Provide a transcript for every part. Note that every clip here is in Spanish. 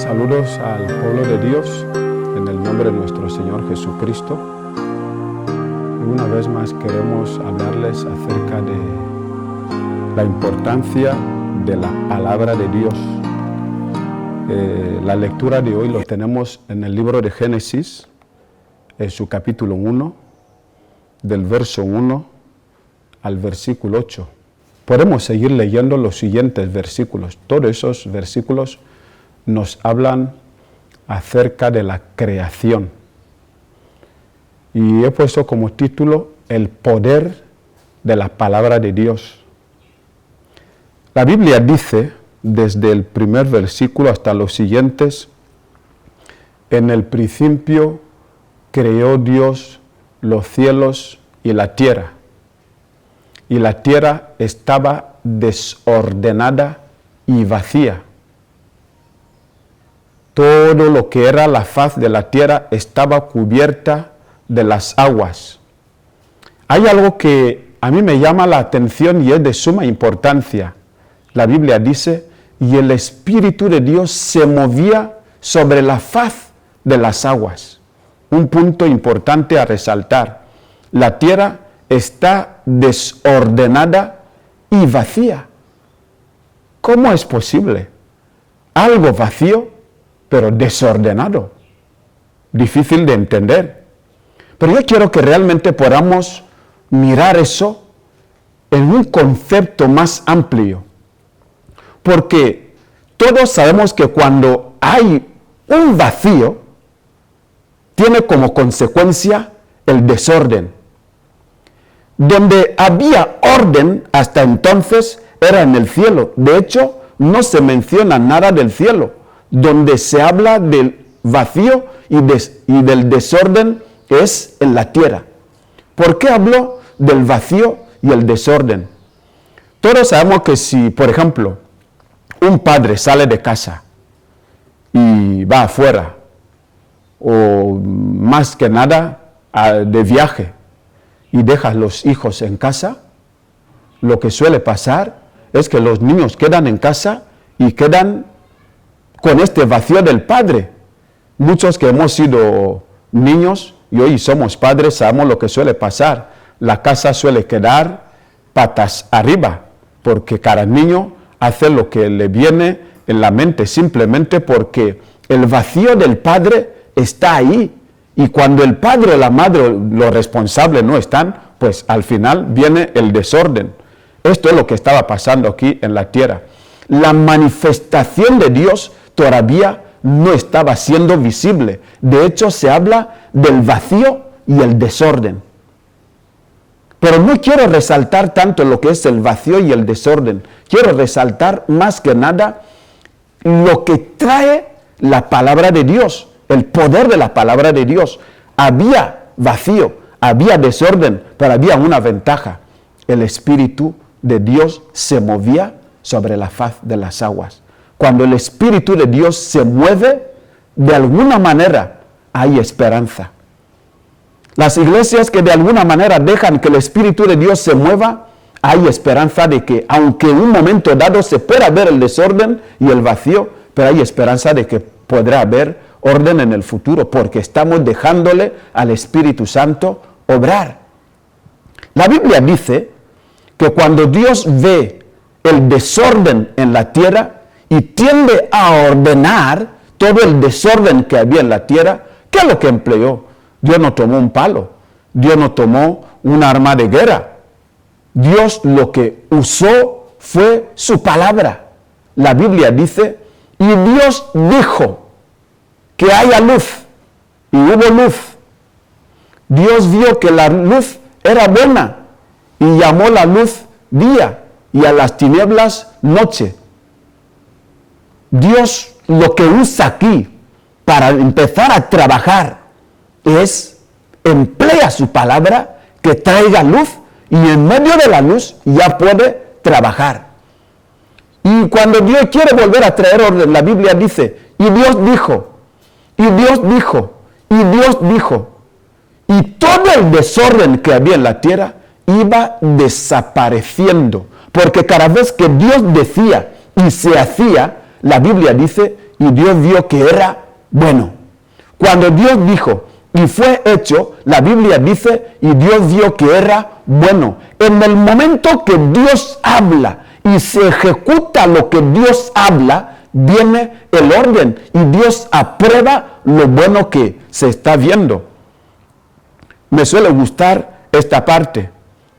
Saludos al pueblo de Dios en el nombre de nuestro Señor Jesucristo. Una vez más queremos hablarles acerca de la importancia de la palabra de Dios. La lectura de hoy lo tenemos en el libro de Génesis, en su capítulo 1, del verso 1 al versículo 8. Podemos seguir leyendo los siguientes versículos. Todos esos versículos nos hablan acerca de la creación. Y he puesto como título el poder de la palabra de Dios. La Biblia dice, desde el primer versículo hasta los siguientes: en el principio creó Dios los cielos y la tierra. Y la tierra estaba desordenada y vacía. Todo lo que era la faz de la tierra estaba cubierta de las aguas. Hay algo que a mí me llama la atención y es de suma importancia. La Biblia dice, y el Espíritu de Dios se movía sobre la faz de las aguas. Un punto importante a resaltar. La tierra está desordenada y vacía. ¿Cómo es posible? Algo vacío, pero desordenado. Difícil de entender. Pero yo quiero que realmente podamos mirar eso en un concepto más amplio. Porque todos sabemos que cuando hay un vacío, tiene como consecuencia el desorden. Donde había orden hasta entonces era en el cielo. De hecho, no se menciona nada del cielo. Donde se habla del vacío y del desorden es en la tierra. ¿Por qué hablo del vacío y el desorden? Todos sabemos que si, por ejemplo, un padre sale de casa y va afuera, o más que nada de viaje, y deja a los hijos en casa, lo que suele pasar es que los niños quedan en casa y quedan con este vacío del padre. Muchos que hemos sido niños y hoy somos padres sabemos lo que suele pasar. La casa suele quedar patas arriba, porque cada niño hace lo que le viene en la mente, simplemente porque el vacío del padre está ahí. Y cuando el padre o la madre, los responsables, no están, pues al final viene el desorden. Esto es lo que estaba pasando aquí en la tierra. La manifestación de Dios todavía no estaba siendo visible. De hecho, se habla del vacío y el desorden. Pero no quiero resaltar tanto lo que es el vacío y el desorden. Quiero resaltar más que nada lo que trae la palabra de Dios, el poder de la palabra de Dios. Había vacío, había desorden, pero había una ventaja. El Espíritu de Dios se movía sobre la faz de las aguas. Cuando el Espíritu de Dios se mueve, de alguna manera hay esperanza. Las iglesias que de alguna manera dejan que el Espíritu de Dios se mueva, hay esperanza de que, aunque en un momento dado se pueda ver el desorden y el vacío, pero hay esperanza de que podrá haber orden en el futuro, porque estamos dejándole al Espíritu Santo obrar. La Biblia dice que cuando Dios ve el desorden en la tierra y tiende a ordenar todo el desorden que había en la tierra, ¿qué es lo que empleó? Dios no tomó un palo, Dios no tomó un arma de guerra. Dios lo que usó fue su palabra. La Biblia dice, y Dios dijo que haya luz, y hubo luz. Dios vio que la luz era buena, y llamó la luz día, y a las tinieblas noche. Dios lo que usa aquí para empezar a trabajar es emplea su palabra que traiga luz, y en medio de la luz ya puede trabajar. Y cuando Dios quiere volver a traer orden, la Biblia dice, y Dios dijo, y Dios dijo, y Dios dijo, y todo el desorden que había en la tierra iba desapareciendo, porque cada vez que Dios decía y se hacía, la Biblia dice y Dios vio que era bueno. Cuando Dios dijo y fue hecho, la Biblia dice, y Dios vio que era bueno. En el momento que Dios habla y se ejecuta lo que Dios habla, viene el orden y Dios aprueba lo bueno que se está viendo. Me suele gustar esta parte,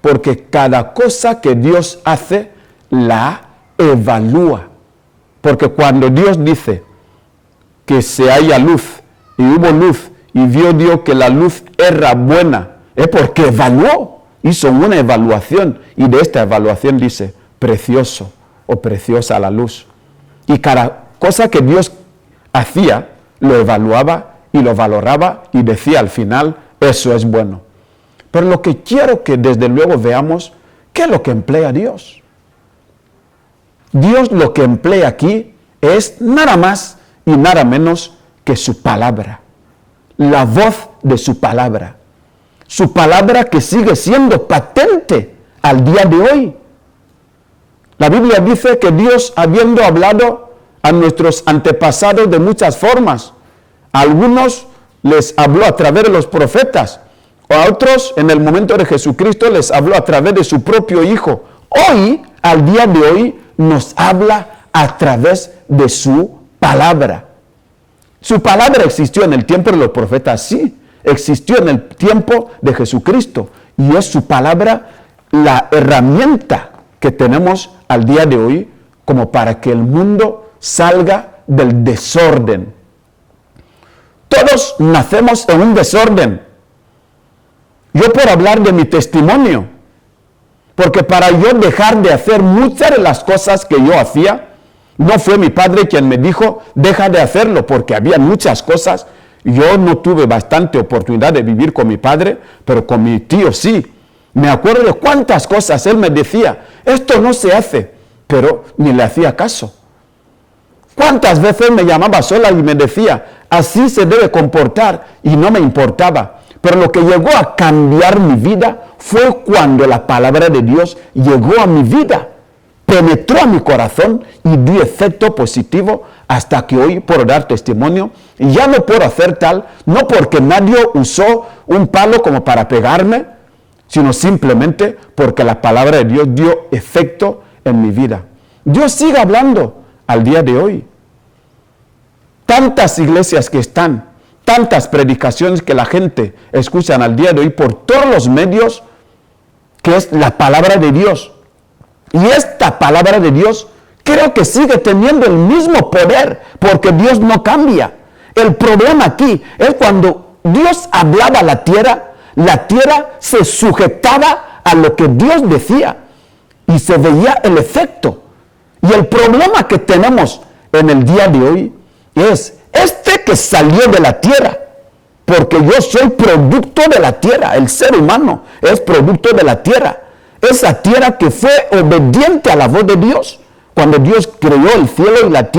porque cada cosa que Dios hace, la evalúa. Porque cuando Dios dice que se haya luz, y hubo luz, y vio Dios que la luz era buena, es porque evaluó, hizo una evaluación, y de esta evaluación dice, precioso o preciosa la luz. Y cada cosa que Dios hacía, lo evaluaba y lo valoraba, y decía al final, eso es bueno. Pero lo que quiero que desde luego veamos, ¿qué es lo que emplea Dios? Dios lo que emplea aquí es nada más y nada menos que su palabra, la voz de su palabra que sigue siendo patente al día de hoy. La Biblia dice que Dios, habiendo hablado a nuestros antepasados de muchas formas, a algunos les habló a través de los profetas, a otros en el momento de Jesucristo les habló a través de su propio Hijo. Hoy, al día de hoy, nos habla a través de su palabra. Su palabra existió en el tiempo de los profetas, sí, existió en el tiempo de Jesucristo, y es su palabra la herramienta que tenemos al día de hoy como para que el mundo salga del desorden. Todos nacemos en un desorden. Yo por hablar de mi testimonio, porque para yo dejar de hacer muchas de las cosas que yo hacía, no fue mi padre quien me dijo, deja de hacerlo, porque había muchas cosas. Yo no tuve bastante oportunidad de vivir con mi padre, pero con mi tío sí. Me acuerdo de cuántas cosas él me decía, esto no se hace, pero ni le hacía caso. ¿Cuántas veces me llamaba sola y me decía, así se debe comportar? Y no me importaba. Pero lo que llegó a cambiar mi vida fue cuando la palabra de Dios llegó a mi vida, penetró a mi corazón y dio efecto positivo hasta que hoy puedo dar testimonio. Y ya no puedo hacer tal, no porque nadie usó un palo como para pegarme, sino simplemente porque la palabra de Dios dio efecto en mi vida. Dios sigue hablando al día de hoy. Tantas iglesias que están, tantas predicaciones que la gente escucha al día de hoy por todos los medios, que es la palabra de Dios. Y esta palabra de Dios creo que sigue teniendo el mismo poder, porque Dios no cambia. El problema aquí es cuando Dios hablaba a la tierra se sujetaba a lo que Dios decía y se veía el efecto. Y el problema que tenemos en el día de hoy es que salió de la tierra, porque yo soy producto de la tierra, el ser humano es producto de la tierra, esa tierra que fue obediente a la voz de Dios, cuando Dios creó el cielo y la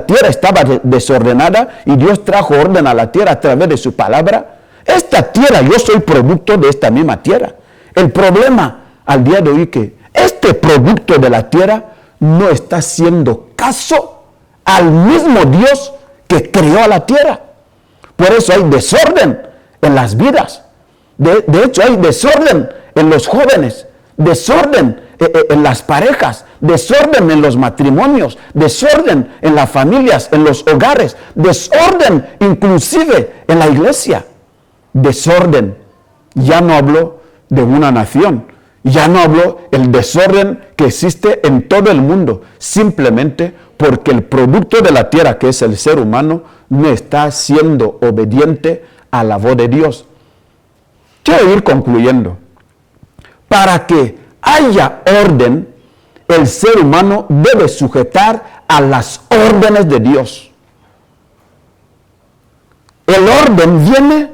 tierra estaba desordenada y Dios trajo orden a la tierra a través de su palabra. Esta tierra, yo soy producto de esta misma tierra. El problema al día de hoy es que este producto de la tierra no está haciendo caso al mismo Dios que creó a la tierra. Por eso hay desorden en las vidas. De hecho, hay desorden en los jóvenes, desorden en las parejas, desorden en los matrimonios, desorden en las familias, en los hogares, desorden inclusive en la iglesia. Desorden. Ya no hablo de una nación, ya no hablo el desorden que existe en todo el mundo, simplemente porque el producto de la tierra, que es el ser humano, no está siendo obediente a la voz de Dios. Quiero ir concluyendo. Para que haya orden, el ser humano debe sujetar a las órdenes de Dios. El orden viene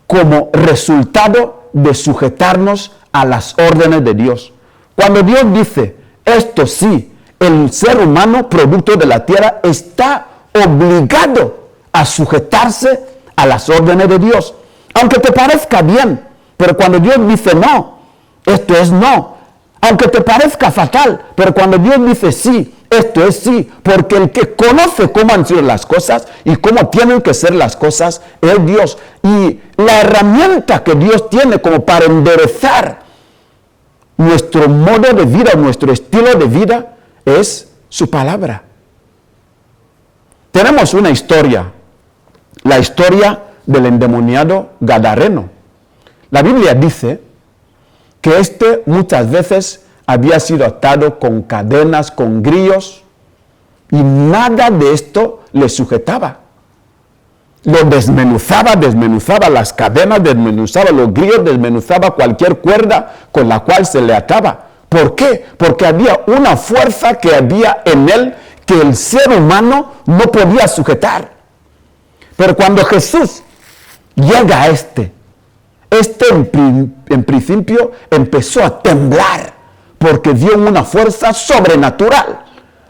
como resultado de sujetarnos a las órdenes de Dios. Cuando Dios dice, esto sí, el ser humano, producto de la tierra, está obligado a sujetarse a las órdenes de Dios. Aunque te parezca bien, pero cuando Dios dice no, esto es no. Aunque te parezca fatal, pero cuando Dios dice sí, Esto es sí, porque el que conoce cómo han sido las cosas y cómo tienen que ser las cosas es Dios. Y la herramienta que Dios tiene como para enderezar nuestro modo de vida, nuestro estilo de vida, es su palabra. Tenemos una historia, la historia del endemoniado Gadareno. La Biblia dice que muchas veces había sido atado con cadenas, con grillos, y nada de esto le sujetaba. Lo desmenuzaba las cadenas, desmenuzaba los grillos, desmenuzaba cualquier cuerda con la cual se le ataba. ¿Por qué? Porque había una fuerza que había en él que el ser humano no podía sujetar. Pero cuando Jesús llega a en principio empezó a temblar, porque dio una fuerza sobrenatural.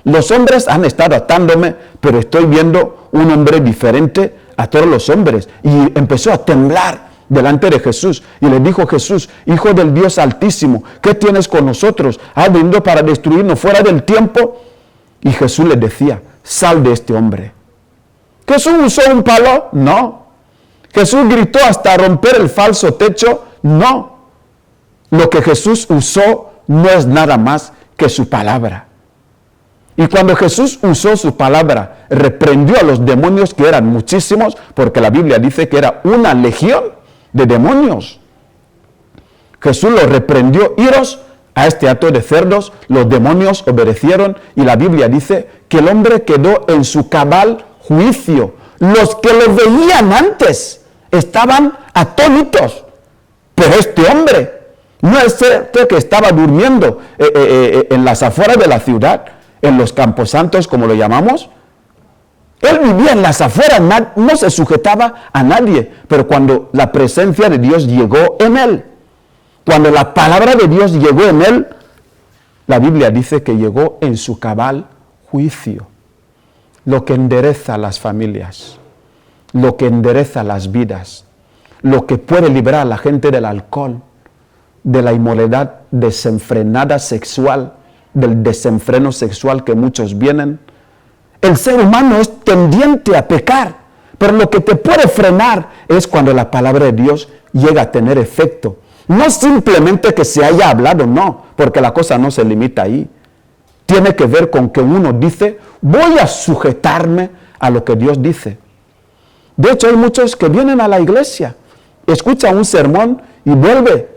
Los hombres han estado atándome, pero estoy viendo un hombre diferente a todos los hombres. Y empezó a temblar delante de Jesús. Y le dijo: Jesús, Hijo del Dios Altísimo, ¿qué tienes con nosotros? ¿Has venido para destruirnos fuera del tiempo? Y Jesús le decía: sal de este hombre. ¿Jesús usó un palo? No. ¿Jesús gritó hasta romper el falso techo? No. Lo que Jesús usó no es nada más que su palabra. Y cuando Jesús usó su palabra, reprendió a los demonios, que eran muchísimos, porque la Biblia dice que era una legión de demonios. Jesús los reprendió: iros a este hato de cerdos. Los demonios obedecieron, y la Biblia dice que el hombre quedó en su cabal juicio. Los que lo veían antes estaban atónitos, pero este hombre, no es cierto que estaba durmiendo en las afueras de la ciudad, en los camposantos, como lo llamamos. Él vivía en las afueras, no se sujetaba a nadie. Pero cuando la presencia de Dios llegó en él, cuando la palabra de Dios llegó en él, la Biblia dice que llegó en su cabal juicio. Lo que endereza las familias, lo que endereza las vidas, lo que puede librar a la gente del alcohol, de la inmoralidad desenfrenada sexual, del desenfreno sexual que muchos vienen. El ser humano es tendiente a pecar, pero lo que te puede frenar es cuando la palabra de Dios llega a tener efecto. No simplemente que se haya hablado, no, porque la cosa no se limita ahí. Tiene que ver con que uno dice: voy a sujetarme a lo que Dios dice. De hecho, hay muchos que vienen a la iglesia, escuchan un sermón y vuelve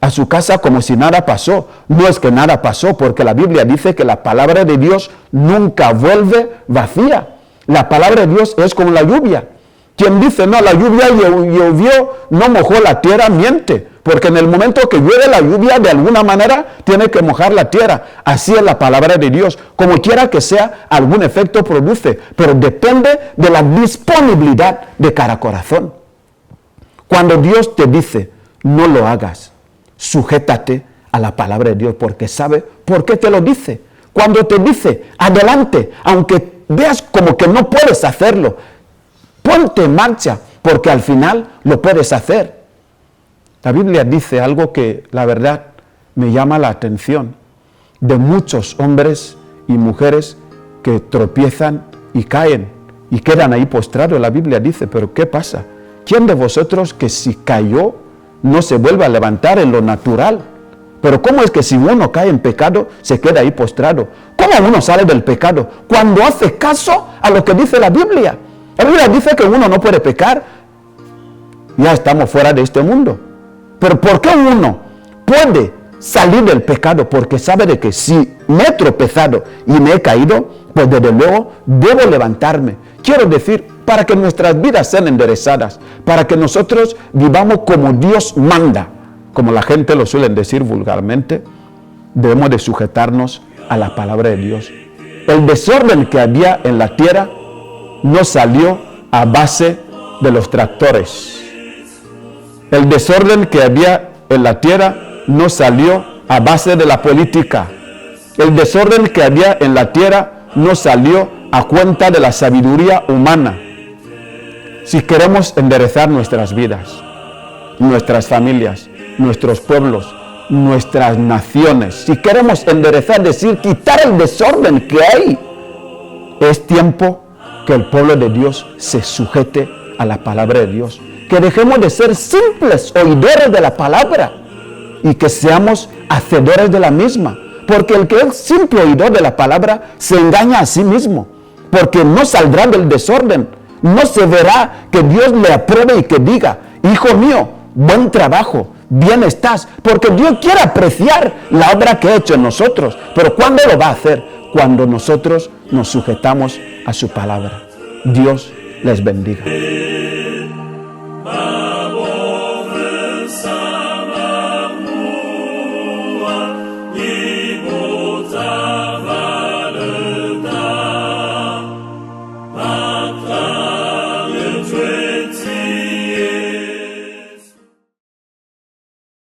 a su casa como si nada pasó. No es que nada pasó, porque la Biblia dice que la palabra de Dios nunca vuelve vacía. La palabra de Dios es como la lluvia. Quien dice: no, la lluvia llovió, no mojó la tierra, miente. Porque en el momento que llueve la lluvia, de alguna manera tiene que mojar la tierra. Así es la palabra de Dios. Como quiera que sea, algún efecto produce, pero depende de la disponibilidad de cada corazón. Cuando Dios te dice: no lo hagas, sujétate a la palabra de Dios, porque sabe por qué te lo dice. Cuando te dice: adelante, aunque veas como que no puedes hacerlo, ponte en marcha, porque al final lo puedes hacer. La Biblia dice algo que la verdad me llama la atención, de muchos hombres y mujeres que tropiezan y caen y quedan ahí postrados. La Biblia dice: pero ¿qué pasa? ¿Quién de vosotros que si cayó no se vuelve a levantar en lo natural? Pero ¿cómo es que si uno cae en pecado se queda ahí postrado? ¿Cómo uno sale del pecado? Cuando hace caso a lo que dice la Biblia. La Biblia dice que uno no puede pecar. Ya estamos fuera de este mundo. Pero ¿por qué uno puede salir del pecado? Porque sabe de que si me he tropezado y me he caído, pues desde luego debo levantarme. Quiero decir, para que nuestras vidas sean enderezadas, para que nosotros vivamos como Dios manda, como la gente lo suele decir vulgarmente, debemos de sujetarnos a la palabra de Dios. El desorden que había en la tierra no salió a base de los tractores. El desorden que había en la tierra no salió a base de la política. El desorden que había en la tierra no salió a cuenta de la sabiduría humana. Si queremos enderezar nuestras vidas, nuestras familias, nuestros pueblos, nuestras naciones, si queremos enderezar, decir, quitar el desorden que hay, es tiempo que el pueblo de Dios se sujete a la palabra de Dios. Que dejemos de ser simples oidores de la palabra y que seamos hacedores de la misma. Porque el que es simple oidor de la palabra se engaña a sí mismo. Porque no saldrá del desorden. No se verá que Dios le apruebe y que diga, hijo mío, buen trabajo, bien estás. Porque Dios quiere apreciar la obra que ha hecho en nosotros. Pero ¿cuándo lo va a hacer? Cuando nosotros nos sujetamos a su palabra. Dios les bendiga.